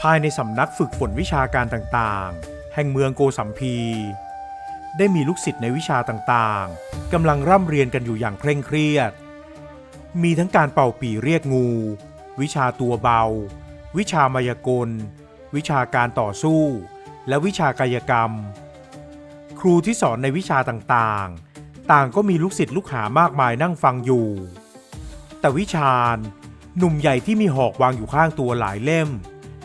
ายในสำนักฝึกฝนวิชาการต่างๆแห่งเมืองโกสัมพีได้มีลูกศิษย์ในวิชาต่างๆกำลังร่ำเรียนกันอยู่อย่างเคร่งเครียดมีทั้งการเป่าปี่เรียกงูวิชาตัวเบาวิชามายากลวิชาการต่อสู้และวิชากายกรรมครูที่สอนในวิชาต่างๆต่างก็มีลูกศิษย์ลูกหามากมายนั่งฟังอยู่แต่วิชาญหนุ่มใหญ่ที่มีหอกวางอยู่ข้างตัวหลายเล่ม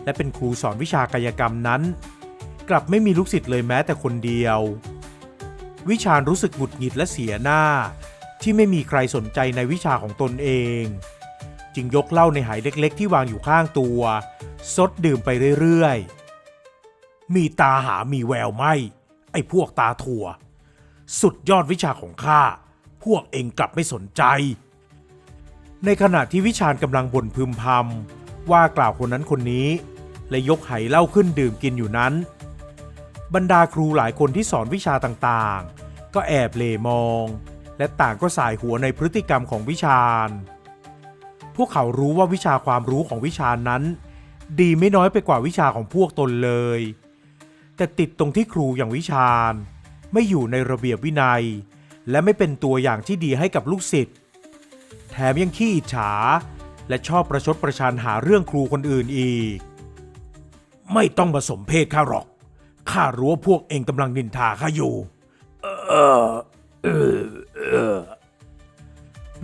และเป็นครูสอนวิชากายกรรมนั้นกลับไม่มีลูกศิษย์เลยแม้แต่คนเดียววิชาญรู้สึกหงุดหงิดและเสียหน้าที่ไม่มีใครสนใจในวิชาของตนเองจึงยกเหล้าในหายเล็กๆที่วางอยู่ข้างตัวซดดื่มไปเรื่อยๆมีตาหามีแววไหมไอ้พวกตาถั่วสุดยอดวิชาของข้าพวกเองกลับไม่สนใจในขณะที่วิชาญกำลังบ่นพึมพำว่ากล่าวคนนั้นคนนี้และยกไหเหล้าขึ้นดื่มกินอยู่นั้นบรรดาครูหลายคนที่สอนวิชาต่างๆก็แอบเหลมองและต่างก็สายหัวในพฤติกรรมของวิชาญพวกเขารู้ว่าวิชาความรู้ของวิชานั้นดีไม่น้อยไปกว่าวิชาของพวกตนเลยแต่ติดตรงที่ครูอย่างวิชาญไม่อยู่ในระเบียบวินัยและไม่เป็นตัวอย่างที่ดีให้กับลูกศิษย์แถมยังขี้อิจฉาและชอบประชดประชันหาเรื่องครูคนอื่นอีกไม่ต้องมาสมเพศข้าหรอกข้ารู้ว่าพวกเองกำลังนินทาข้าอยู่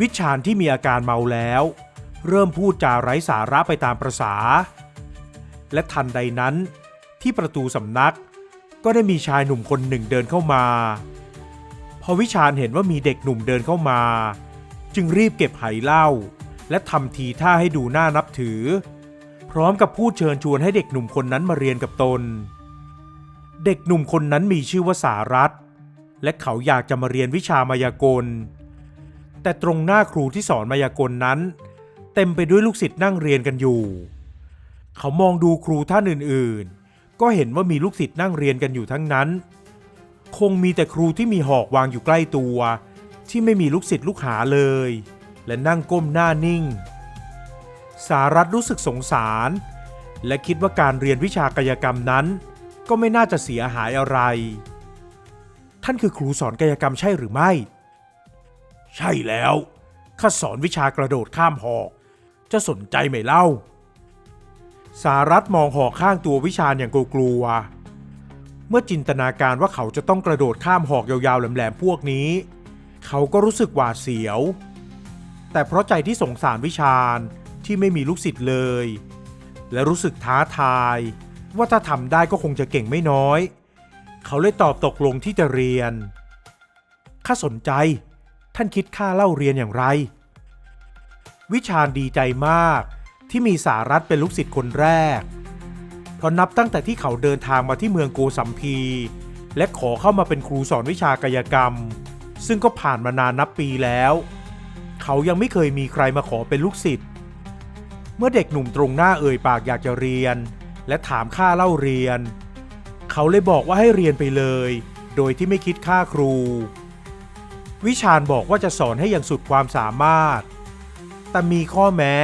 วิชาญที่มีอาการเมาแล้วเริ่มพูดจาไร้สาระไปตามประสาและทันใดนั้นที่ประตูสำนักก็ได้มีชายหนุ่มคนหนึ่งเดินเข้ามาพอวิชาญเห็นว่ามีเด็กหนุ่มเดินเข้ามาจึงรีบเก็บไหเหล้าและทำทีท่าให้ดูน่านับถือพร้อมกับพูดเชิญชวนให้เด็กหนุ่มคนนั้นมาเรียนกับตนเด็กหนุ่มคนนั้นมีชื่อว่าสารัตน์และเขาอยากจะมาเรียนวิชามายากลแต่ตรงหน้าครูที่สอนมายากลนั้นเต็มไปด้วยลูกศิษย์นั่งเรียนกันอยู่เขามองดูครูท่านอื่นๆก็เห็นว่ามีลูกศิษย์นั่งเรียนกันอยู่ทั้งนั้นคงมีแต่ครูที่มีหอกวางอยู่ใกล้ตัวที่ไม่มีลูกศิษย์ลูกหาเลยและนั่งก้มหน้านิ่งสารัตน์รู้สึกสงสารและคิดว่าการเรียนวิชากายกรรมนั้นก็ไม่น่าจะเสียหายอะไรท่านคือครูสอนกายกรรมใช่หรือไม่ใช่แล้วข้าสอนวิชากระโดดข้ามหอกจะสนใจไหมเล่าสารัตน์มองหอกข้างตัววิชาญอย่างกลัวเมื่อจินตนาการว่าเขาจะต้องกระโดดข้ามหอกยาวๆแหลมๆพวกนี้เขาก็รู้สึกหวาดเสียวแต่เพราะใจที่สงสารวิชาญที่ไม่มีลูกศิษย์เลยและรู้สึกท้าทายว่าถ้าทำได้ก็คงจะเก่งไม่น้อยเขาเลยตอบตกลงที่จะเรียนข้าสนใจท่านคิดค่าเล่าเรียนอย่างไรวิชาญดีใจมากที่มีสารัตน์เป็นลูกศิษย์คนแรกเพราะนับตั้งแต่ที่เขาเดินทางมาที่เมืองโกสัมพีและขอเข้ามาเป็นครูสอนวิชากายกรรมซึ่งก็ผ่านมานานนับปีแล้วเขายังไม่เคยมีใครมาขอเป็นลูกศิษย์เมื่อเด็กหนุ่มตรงหน้าเอ่ยปากอยากจะเรียนและถามค่าเล่าเรียนเขาเลยบอกว่าให้เรียนไปเลยโดยที่ไม่คิดค่าครูวิชาญบอกว่าจะสอนให้อย่างสุดความสามารถแต่มีข้อแม้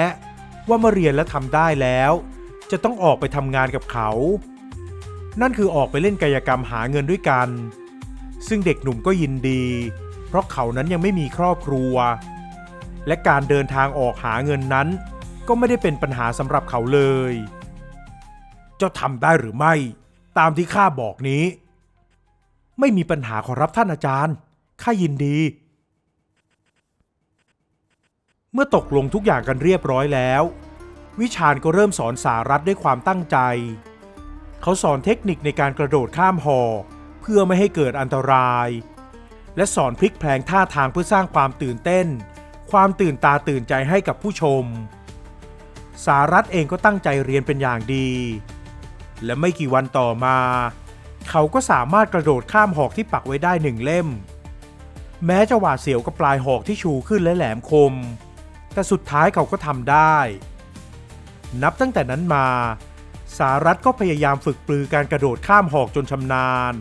ว่าเมื่อเรียนและทำได้แล้วจะต้องออกไปทำงานกับเขานั่นคือออกไปเล่นกายกรรมหาเงินด้วยกันซึ่งเด็กหนุ่มก็ยินดีเพราะเขานั้นยังไม่มีครอบครัวและการเดินทางออกหาเงินนั้นก็ไม่ได้เป็นปัญหาสำหรับเขาเลยเจ้าทำได้หรือไม่ตามที่ข้าบอกนี้ไม่มีปัญหาขอรับท่านอาจารย์ข้ายินดีเมื่อตกลงทุกอย่างกันเรียบร้อยแล้ววิชาญก็เริ่มสอนสารัตน์ด้วยความตั้งใจเขาสอนเทคนิคในการกระโดดข้ามหอกเพื่อไม่ให้เกิดอันตรายและสอนพลิกแพลงท่าทางเพื่อสร้างความตื่นเต้นความตื่นตาตื่นใจให้กับผู้ชมสารัตน์เองก็ตั้งใจเรียนเป็นอย่างดีและไม่กี่วันต่อมาเขาก็สามารถกระโดดข้ามหอกที่ปักไว้ได้1 เล่มแม้จะหวาดเสียวกับปลายหอกที่ชูขึ้นและแหลมคมแต่สุดท้ายเขาก็ทำได้นับตั้งแต่นั้นมาสารัตน์ก็พยายามฝึกปรือการกระโดดข้ามหอกจนชำนาญ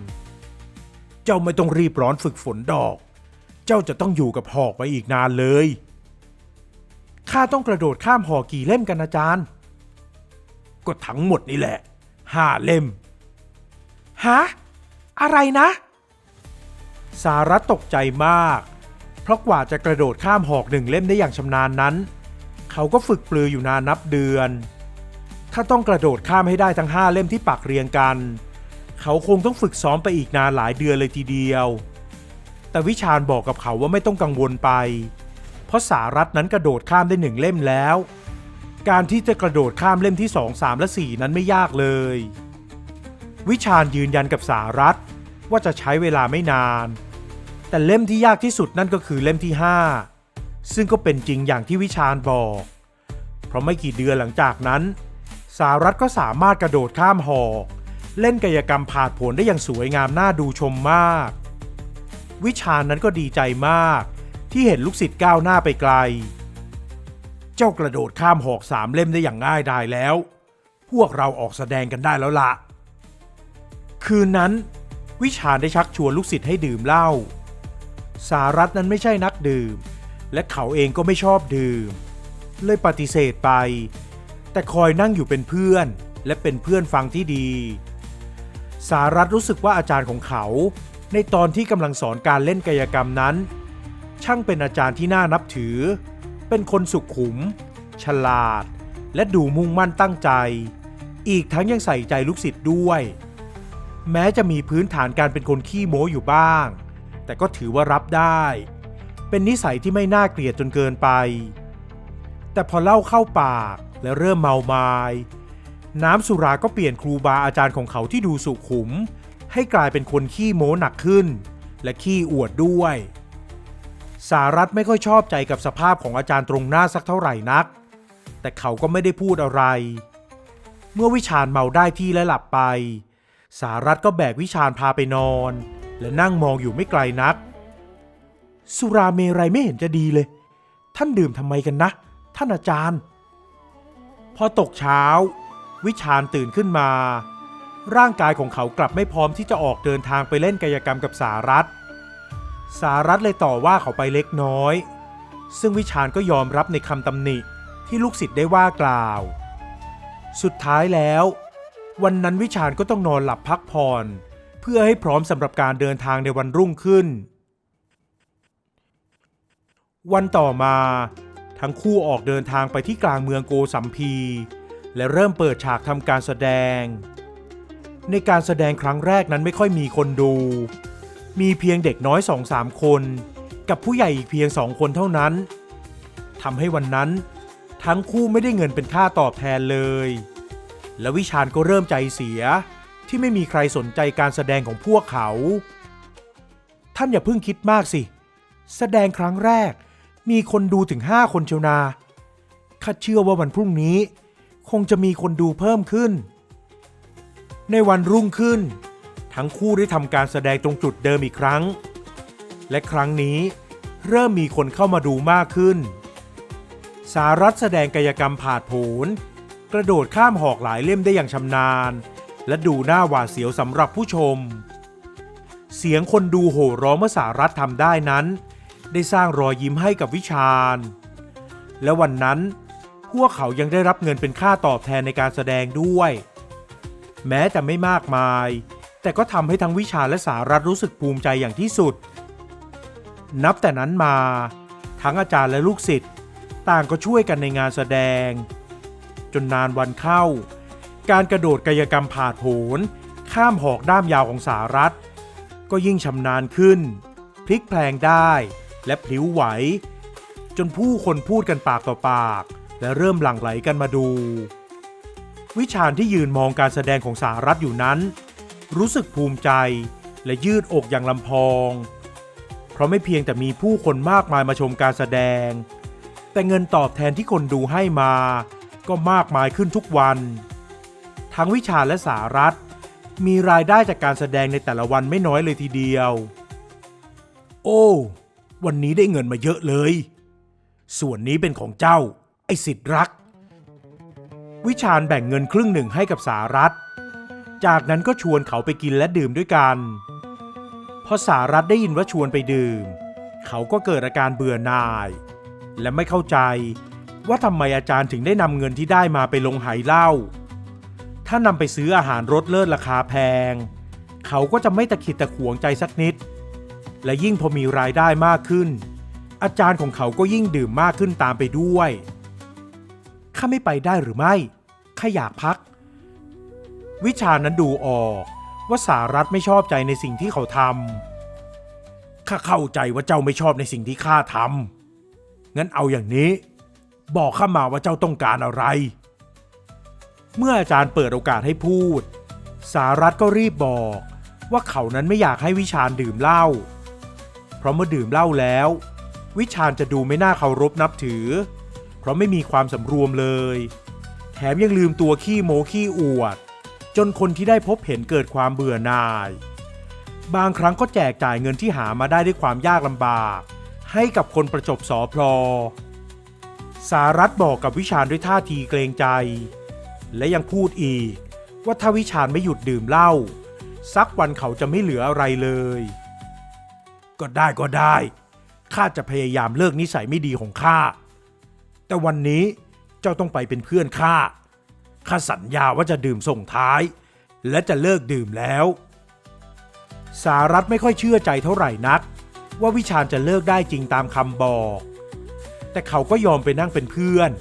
เจ้าไม่ต้องรีบร้อนฝึกฝนดอกเจ้าจะต้องอยู่กับหอกไปอีกนานเลยข้าต้องกระโดดข้ามหอกกี่เล่มกันอาจารย์ ก็ทั้งหมดนี่แหละ5 เล่มฮะอะไรนะสารัตตกใจมากเพราะกว่าจะกระโดดข้ามหอก1 เล่มได้อย่างชำนาญนั้นเขาก็ฝึกปลืออยู่นานนับเดือนถ้าต้องกระโดดข้ามให้ได้ทั้ง5 เล่มที่ปักเรียงกันเขาคงต้องฝึกซ้อมไปอีกนานหลายเดือนเลยทีเดียวแต่วิชาญบอกกับเขาว่าไม่ต้องกังวลไปเพราะสารัตนั้นกระโดดข้ามได้1 เล่มแล้วการที่จะกระโดดข้ามเล่มที่2 3และ4นั้นไม่ยากเลยวิชาญยืนยันกับสารัตว่าจะใช้เวลาไม่นานแต่เล่มที่ยากที่สุดนั่นก็คือเล่มที่5ซึ่งก็เป็นจริงอย่างที่วิชาญบอกเพราะไม่กี่เดือนหลังจากนั้นสารัตก็สามารถกระโดดข้ามหอกเล่นกายกรรมผาดโผนได้อย่างสวยงามน่าดูชมมากวิชาญนั้นก็ดีใจมากที่เห็นลูกศิษย์ก้าวหน้าไปไกลเจ้ากระโดดข้ามหอก3 เล่มได้อย่างง่ายดายแล้วพวกเราออกแสดงกันได้แล้วละคืนนั้นวิชาญได้ชักชวนลูกศิษย์ให้ดื่มเหล้าสารัตนั้นไม่ใช่นักดื่มและเขาเองก็ไม่ชอบดื่มเลยปฏิเสธไปแต่คอยนั่งอยู่เป็นเพื่อนและเป็นเพื่อนฟังที่ดีสารัตรู้สึกว่าอาจารย์ของเขาในตอนที่กำลังสอนการเล่นกายกรรมนั้นช่างเป็นอาจารย์ที่น่านับถือเป็นคนสุขุมฉลาดและดูมุ่งมั่นตั้งใจอีกทั้งยังใส่ใจลูกศิษย์ด้วยแม้จะมีพื้นฐานการเป็นคนขี้โม้อยู่บ้างแต่ก็ถือว่ารับได้เป็นนิสัยที่ไม่น่าเกลียดจนเกินไปแต่พอเล่าเข้าปากและเริ่มเมามายน้ำสุราก็เปลี่ยนครูบาอาจารย์ของเขาที่ดูสุขุมให้กลายเป็นคนขี้โม้หนักขึ้นและขี้อวดด้วยสารัตไม่ค่อยชอบใจกับสภาพของอาจารย์ตรงหน้าสักเท่าไหร่นักแต่เขาก็ไม่ได้พูดอะไรเมื่อวิชาญเมาได้ที่และหลับไปสารัตก็แบกวิชาญพาไปนอนและนั่งมองอยู่ไม่ไกลนักสุราเมรัยไม่เห็นจะดีเลยท่านดื่มทำไมกันนะท่านอาจารย์พอตกเช้าวิชาญตื่นขึ้นมาร่างกายของเขากลับไม่พร้อมที่จะออกเดินทางไปเล่นกายกรรมกับสารัตเลยต่อว่าเขาไปเล็กน้อยซึ่งวิชาญก็ยอมรับในคำตำหนิที่ลูกศิษย์ได้ว่ากล่าวสุดท้ายแล้ววันนั้นวิชาญก็ต้องนอนหลับพักผ่อนเพื่อให้พร้อมสำหรับการเดินทางในวันรุ่งขึ้นวันต่อมาทั้งคู่ออกเดินทางไปที่กลางเมืองโกสัมพีและเริ่มเปิดฉากทำการแสดงในการแสดงครั้งแรกนั้นไม่ค่อยมีคนดูมีเพียงเด็กน้อย 2-3 คนกับผู้ใหญ่อีกเพียง2 คนเท่านั้นทำให้วันนั้นทั้งคู่ไม่ได้เงินเป็นค่าตอบแทนเลยและวิชาญก็เริ่มใจเสียที่ไม่มีใครสนใจการแสดงของพวกเขาท่านอย่าเพิ่งคิดมากสิแสดงครั้งแรกมีคนดูถึง5 คนเชียวนาข้าเชื่อว่าวันพรุ่งนี้คงจะมีคนดูเพิ่มขึ้นในวันรุ่งขึ้นทั้งคู่ได้ทำการแสดงตรงจุดเดิมอีกครั้งและครั้งนี้เริ่มมีคนเข้ามาดูมากขึ้นสารัตแสดงกายกรรมผาดโผนกระโดดข้ามหอกหลายเล่มได้อย่างชำนาญและดูน่าหวาดเสียวสำหรับผู้ชมเสียงคนดูโห่ร้องเมื่อสารัตทำได้นั้นได้สร้างรอยยิ้มให้กับวิชาญและวันนั้นพวกเขายังได้รับเงินเป็นค่าตอบแทนในการแสดงด้วยแม้จะไม่มากมายแต่ก็ทำให้ทั้งวิชาและสารัตรู้สึกภูมิใจอย่างที่สุดนับแต่นั้นมาทั้งอาจารย์และลูกศิษย์ต่างก็ช่วยกันในงานแสดงจนนานวันเข้าการกระโดดกายกรรมผาดโผนข้ามหอกด้ามยาวของสารัตก็ยิ่งชำนาญขึ้นพลิกแพลงได้และพลิ้วไหวจนผู้คนพูดกันปากต่อปากและเริ่มหลั่งไหลกันมาดูวิชาญที่ยืนมองการแสดงของสารัตอยู่นั้นรู้สึกภูมิใจและยืดอกอย่างลำพองเพราะไม่เพียงแต่มีผู้คนมากมายมาชมการแสดงแต่เงินตอบแทนที่คนดูให้มาก็มากมายขึ้นทุกวันทั้งวิชาญและสารัตมีรายได้จากการแสดงในแต่ละวันไม่น้อยเลยทีเดียวโอ้วันนี้ได้เงินมาเยอะเลยส่วนนี้เป็นของเจ้าไอ้ศิษย์รักวิชาญแบ่งเงิน1/2ให้กับสารัตจากนั้นก็ชวนเขาไปกินและดื่มด้วยกันพอสารัตได้ยินว่าชวนไปดื่มเขาก็เกิดอาการเบื่อหน่ายและไม่เข้าใจว่าทำไมอาจารย์ถึงได้นำเงินที่ได้มาไปลงไหเหล้า ถ้านำไปซื้ออาหารรสเลิศราคาแพงเขาก็จะไม่ตะขิดตะขวงใจสักนิดและยิ่งพอมีรายได้มากขึ้นอาจารย์ของเขาก็ยิ่งดื่มมากขึ้นตามไปด้วยข้าไม่ไปได้หรือไม่ข้าอยากพักวิชานั้นดูออกว่าสารัตไม่ชอบใจในสิ่งที่เขาทำข้าเข้าใจว่าเจ้าไม่ชอบในสิ่งที่ข้าทำงั้นเอาอย่างนี้บอกข้ามาว่าเจ้าต้องการอะไรเมื่ออาจารย์เปิดโอกาสให้พูดสารัตก็รีบบอกว่าเขานั้นไม่อยากให้วิชาญดื่มเหล้าเพราะเมื่อดื่มเหล้าแล้ววิชาญจะดูไม่น่าเคารพนับถือเพราะไม่มีความสำรวมเลยแถมยังลืมตัวขี้โม้ขี้อวดจนคนที่ได้พบเห็นเกิดความเบื่อหน่ายบางครั้งก็แจกจ่ายเงินที่หามาได้ด้วยความยากลำบากให้กับคนประจบสอพลอสารัตบอกกับวิชาญด้วยท่าทีเกรงใจและยังพูดอีกว่าถ้าวิชาญไม่หยุดดื่มเหล้าสักวันเขาจะไม่เหลืออะไรเลยก็ได้ข้าจะพยายามเลิกนิสัยไม่ดีของข้าแต่วันนี้เจ้าต้องไปเป็นเพื่อนข้าสัญญาว่าจะดื่มส่งท้ายและจะเลิกดื่มแล้วสารัตไม่ค่อยเชื่อใจเท่าไหร่นักว่าวิชาญจะเลิกได้จริงตามคำบอกแต่เขาก็ยอมไปนั่งเป็นเพื่อน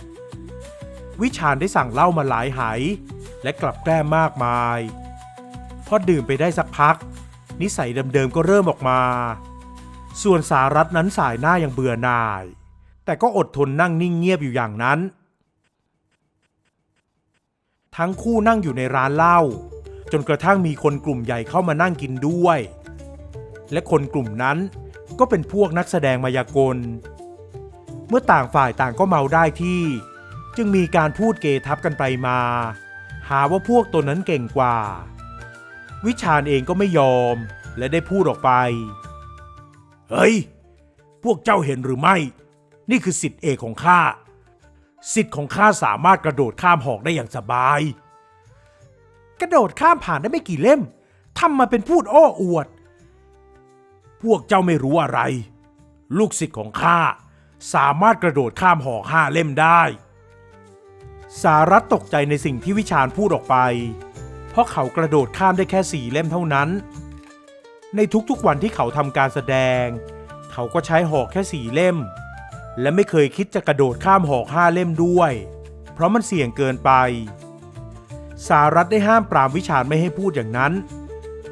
วิชาญได้สั่งเหล้ามาหลายไหและกลับแกล้มมากมายพอดื่มไปได้สักพักนิสัยเดิมๆก็เริ่มออกมาส่วนสารัตนั้นสายหน้ายังเบื่อหน่ายแต่ก็อดทนนั่งนิ่งเงียบอยู่อย่างนั้นทั้งคู่นั่งอยู่ในร้านเหล้าจนกระทั่งมีคนกลุ่มใหญ่เข้ามานั่งกินด้วยและคนกลุ่มนั้นก็เป็นพวกนักแสดงมายากลเมื่อต่างฝ่ายต่างก็เมาได้ที่จึงมีการพูดเกทับกันไปมาหาว่าพวกตนนั้นเก่งกว่าวิชาญเองก็ไม่ยอมและได้พูดออกไปเฮ้ยพวกเจ้าเห็นหรือไม่นี่คือศิษย์เอกของข้าศิษย์ของข้าสามารถกระโดดข้ามหอกได้อย่างสบายกระโดดข้ามผ่านได้ไม่กี่เล่มทำมาเป็นพูดโอ้อวดพวกเจ้าไม่รู้อะไรลูกศิษย์ของข้าสามารถกระโดดข้ามหอก5 เล่มได้สารัตตกใจในสิ่งที่วิชาญพูดออกไปเพราะเขากระโดดข้ามได้แค่4 เล่มเท่านั้นในทุกๆวันที่เขาทำการแสดงเขาก็ใช้หอกแค่4 เล่มและไม่เคยคิดจะกระโดดข้ามหอก5 เล่มด้วยเพราะมันเสี่ยงเกินไปสารัตได้ห้ามปรามวิชาญไม่ให้พูดอย่างนั้น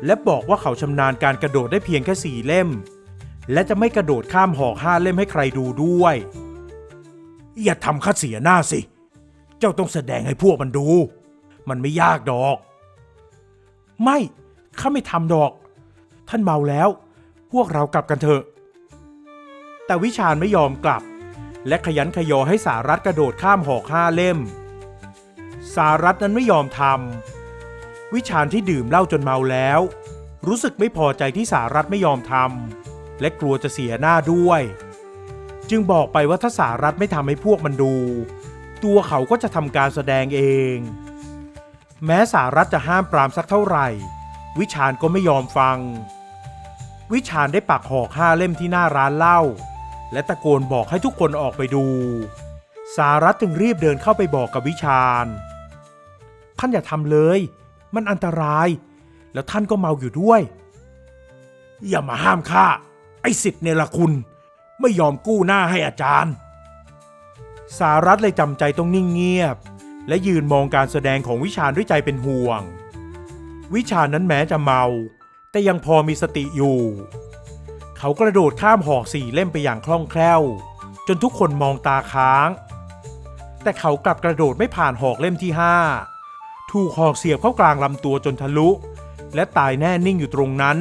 และบอกว่าเขาชำนาญการกระโดดได้เพียงแค่4 เล่มและจะไม่กระโดดข้ามหอก5 เล่มให้ใครดูด้วยอย่าทำข้าเสียหน้าสิเจ้าต้องแสดงให้พวกมันดูมันไม่ยากดอกไม่ข้าไม่ทำดอกท่านเมาแล้วพวกเรากลับกันเถอะแต่วิชาญไม่ยอมกลับและขยันขยอให้สารัตกระโดดข้ามหอก5 เล่มสารัตนั้นไม่ยอมทำวิชาญที่ดื่มเหล้าจนเมาแล้วรู้สึกไม่พอใจที่สารัตไม่ยอมทำและกลัวจะเสียหน้าด้วยจึงบอกไปว่าถ้าสารัตไม่ทำให้พวกมันดูตัวเขาก็จะทำการแสดงเองแม้สารัตจะห้ามปรามสักเท่าไหร่วิชาญก็ไม่ยอมฟังวิชาญได้ปักหอก5 เล่มที่หน้าร้านเหล้าและตะโกนบอกให้ทุกคนออกไปดูสารัตจึงรีบเดินเข้าไปบอกกับวิชาญท่านอย่าทำเลยมันอันตรายแล้วท่านก็เมาอยู่ด้วยอย่ามาห้ามข้าไอ้ศิษย์เนรคุณไม่ยอมกู้หน้าให้อาจารย์สารัตเลยจำใจต้องนิ่งเงียบและยืนมองการแสดงของวิชาญด้วยใจเป็นห่วงวิชาญนั้นแม้จะเมาแต่ยังพอมีสติอยู่เขากระโดดข้ามหอก4 เล่มไปอย่างคล่องแคล่วจนทุกคนมองตาค้างแต่เขากลับกระโดดไม่ผ่านหอกเล่มที่5ถูกหอกเสียบเข้ากลางลำตัวจนทะลุและตายแน่นิ่งอยู่ตรงนั้น